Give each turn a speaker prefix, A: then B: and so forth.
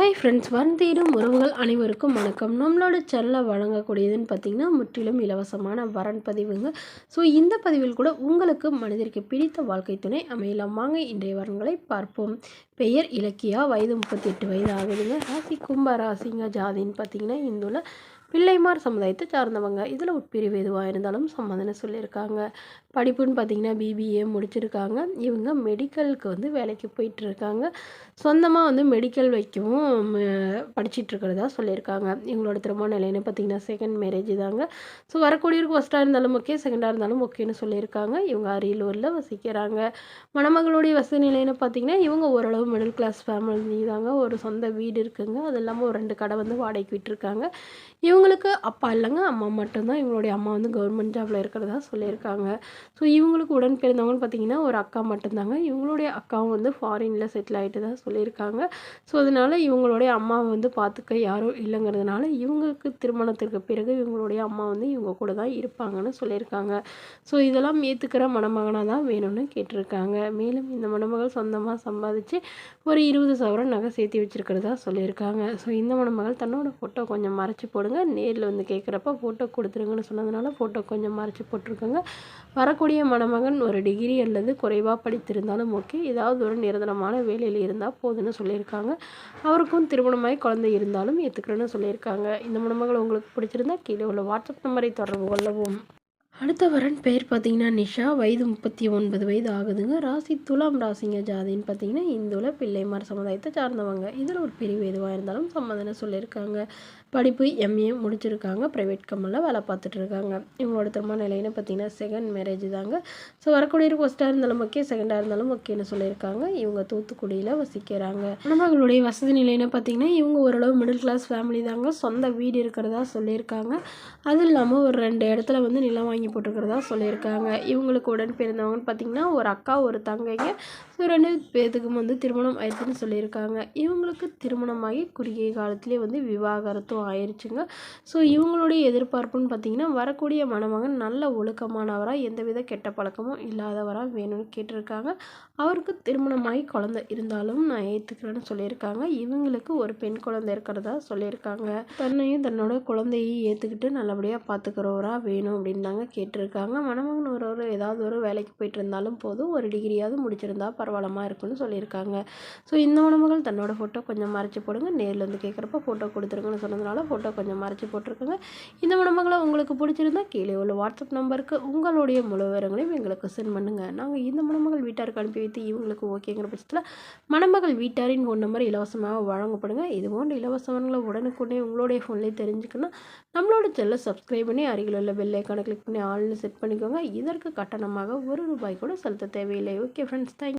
A: Hi friends, தேடும் உறவுகள் அனைவருக்கும் வணக்கம். நம்மளோட சேனலில் வழங்கக்கூடியதுன்னு பார்த்திங்கன்னா முற்றிலும் இலவசமான வரன் பதிவுங்க. ஸோ இந்த பதிவில் கூட உங்களுக்கு மனிதருக்கு பிடித்த வாழ்க்கை துணை அமையலாம். வாங்க இன்றைய வரன்களை பார்ப்போம். பெயர் இலக்கியா, வயது 38 வயது ஆகுதுங்க. ராசி கும்ப ராசிங்க. ஜாதின்னு பார்த்திங்கன்னா இந்துல பிள்ளைமார் சமுதாயத்தை சார்ந்தவங்க. இதில் உட்பிரிவு எதுவாக இருந்தாலும் சம்மதம்னு சொல்லியிருக்காங்க. படிப்புன்னு பார்த்திங்கன்னா பிபிஏ முடிச்சிருக்காங்க. இவங்க மெடிக்கலுக்கு வேலைக்கு போயிட்டுருக்காங்க. சொந்தமாக மெடிக்கல் வைக்கவும் படிச்சிட்ருக்கிறதா சொல்லியிருக்காங்க. இவங்களோட திருமண நிலைன்னு பார்த்திங்கன்னா செகண்ட் மேரேஜ் தாங்க. ஸோ வரக்கூடியவருக்கு ஃபஸ்ட்டாக இருந்தாலும் ஓகே, செகண்டாக இருந்தாலும் ஓகேன்னு சொல்லியிருக்காங்க. இவங்க அரியலூரில் வசிக்கிறாங்க. மணமகளுடைய வசதி நிலைன்னு பார்த்திங்கன்னா இவங்க ஓரளவு மிடில் கிளாஸ் ஃபேமிலி தாங்க. ஒரு சொந்த வீடு இருக்குங்க. அது இல்லாமல் ஒரு 2 கடை வாடகைக்கு விட்டுருக்காங்க. இவங்களுக்கு அப்பா இல்லைங்க, அம்மா மட்டும்தான். இவங்களுடைய அம்மா கவர்மெண்ட் ஜாபில் இருக்கிறதா சொல்லியிருக்காங்க. ஸோ இவங்களுக்கு உடன் பிறந்தவங்கன்னு பார்த்திங்கன்னா ஒரு அக்கா மட்டும்தாங்க. இவங்களுடைய அக்காவும் ஃபாரினில் செட்டில் ஆகிட்டு தான் சொல்லியிருக்காங்க. ஸோ அதனால் இவங்களுடைய அம்மாவை பார்த்துக்க யாரும் இல்லைங்கிறதுனால இவங்களுக்கு திருமணத்திற்கு பிறகு இவங்களுடைய அம்மா இவங்க கூட தான் இருப்பாங்கன்னு சொல்லியிருக்காங்க. ஸோ இதெல்லாம் ஏற்றுக்கிற மணமகனாக தான் வேணும்னு கேட்டிருக்காங்க. மேலும் இந்த மணமகள் சொந்தமாக சம்பாதிச்சு ஒரு 20 சவரன் நகை சேர்த்து வச்சுருக்கிறதா சொல்லியிருக்காங்க. ஸோ இந்த மணமகள் தன்னோட ஃபோட்டோ கொஞ்சம் மறைச்சி போடுங்க, நேரில் கேட்குறப்ப ஃபோட்டோ கொடுத்துருங்கன்னு சொன்னதுனால ஃபோட்டோ கொஞ்சம் மறைச்சி போட்டிருக்கோங்க. வரக்கூடிய மணமகன் ஒரு டிகிரி அல்லது குறைவாக படித்திருந்தாலும் ஓகே, ஏதாவது ஒரு நிரந்தரமான வேலையில் இருந்தால் போதுன்னு சொல்லியிருக்காங்க. அவருக்கும் திருமணமாகி குழந்தை இருந்தாலும் ஏற்றுக்கிறேன்னு சொல்லியிருக்காங்க. இந்த மணமகள் உங்களுக்கு பிடிச்சிருந்தா கீழே உள்ள வாட்ஸ்அப் நம்பரை தொடர்பு கொள்ளவும். அடுத்த வரன் பேர் பார்த்திங்கன்னா நிஷா, வயது 39 வயது ஆகுதுங்க. ராசி துலாம் ராசிங்க. ஜாதின்னு பார்த்திங்கன்னா இந்துல பிள்ளைமார் சமுதாயத்தை சார்ந்தவங்க. இதில் ஒரு பிரிவு எதுவாக இருந்தாலும் சம்மதம்னு சொல்லியிருக்காங்க. படிப்பு எம்ஏ முடிச்சிருக்காங்க. ப்ரைவேட் கம்பெனியில் வேலை பார்த்துட்ருக்காங்க. இவங்களோட திருமண நிலைன்னு பார்த்திங்கன்னா செகண்ட் மேரேஜ் தாங்க. ஸோ வரக்கூடியவருக்கு ஃபஸ்ட்டாக இருந்தாலும் ஓகே, செகண்டாக இருந்தாலும் ஓகேன்னு சொல்லியிருக்காங்க. இவங்க தூத்துக்குடியில் வசிக்கிறாங்க. மணமகளுடைய வசதி நிலைன்னு பார்த்திங்கன்னா இவங்க ஓரளவு மிடில் கிளாஸ் ஃபேமிலி தாங்க. சொந்த வீடு இருக்கிறதா சொல்லியிருக்காங்க. அது இல்லாமல் ஒரு 2 இடத்துல நிலம் வாங்கி போட்டிருக்கிறதா சொல்லியிருக்காங்க. இவங்களுக்கு உடன் பிறந்தவங்கன்னு பார்த்திங்கன்னா ஒரு அக்கா ஒரு தங்கைங்க. ஸோ 2 பேர்த்துக்கும் திருமணம் ஆயிடுச்சுன்னு சொல்லியிருக்காங்க. இவங்களுக்கு திருமணமாகி குறுகிய காலத்திலே விவாகரத்தும் ஆயிடுச்சுங்க. ஸோ இவங்களுடைய எதிர்பார்ப்புன்னு பார்த்திங்கன்னா வரக்கூடிய மணமகன் நல்ல ஒழுக்கமானவராக, எந்தவித கெட்ட பழக்கமும் இல்லாதவராக வேணும்னு கேட்டிருக்காங்க. அவருக்கு திருமணமாகி குழந்தை இருந்தாலும் நான் ஏற்றுக்கிறேன்னு சொல்லியிருக்காங்க. இவங்களுக்கு ஒரு பெண் குழந்தை இருக்கிறதா சொல்லியிருக்காங்க. தன்னையும் தன்னோட குழந்தையும் ஏற்றுக்கிட்டு நல்லபடியாக பார்த்துக்கிறவராக வேணும் அப்படின்னு தாங்க கேட்டிருக்காங்க. மணமகன் ஒரு ஏதாவது ஒரு வேலைக்கு போயிட்டு இருந்தாலும் போதும், ஒரு டிகிரியாவது முடிச்சிருந்தா பரவாயில்லமா இருக்குன்னு சொல்லியிருக்காங்க. ஸோ இந்த மணமகள் தன்னோட ஃபோட்டோ கொஞ்சம் மறைச்சி போடுங்க, நேரில் கேட்குறப்ப ஃபோட்டோ கொடுத்துருங்கன்னு சொன்னதுனால ஃபோட்டோ கொஞ்சம் மறைச்சி போட்டிருக்கோங்க. இந்த மணமகளை உங்களுக்கு பிடிச்சிருந்தா கீழே உள்ள வாட்ஸ்அப் நம்பருக்கு உங்களுடைய முழு விவரங்களையும் எங்களுக்கு சென்ட் பண்ணுங்கள். நாங்கள் இந்த மணமகள் வீட்டாருக்கு அனுப்பி வைத்து இவங்களுக்கு ஓகேங்கிற பட்சத்தில் மணமகள் வீட்டாரின் ஃபோன் நம்பர் இலவசமாக வழங்கப்படுங்க. இது போன்ற இலவசங்களை உடனுக்குடனே உங்களுடைய ஃபோன்லேயே தெரிஞ்சுக்கணும். நம்மளோட சேனலை சப்ஸ்கிரைப் பண்ணி அருகில் உள்ள பெல் ஐக்கானை கிளிக் பண்ணி ஆல்னு செட் பண்ணிக்கோங்க. இதற்கு கட்டணமாக ₹1 கூட செலுத்த தேவையில்லை. Okay friends, thank you.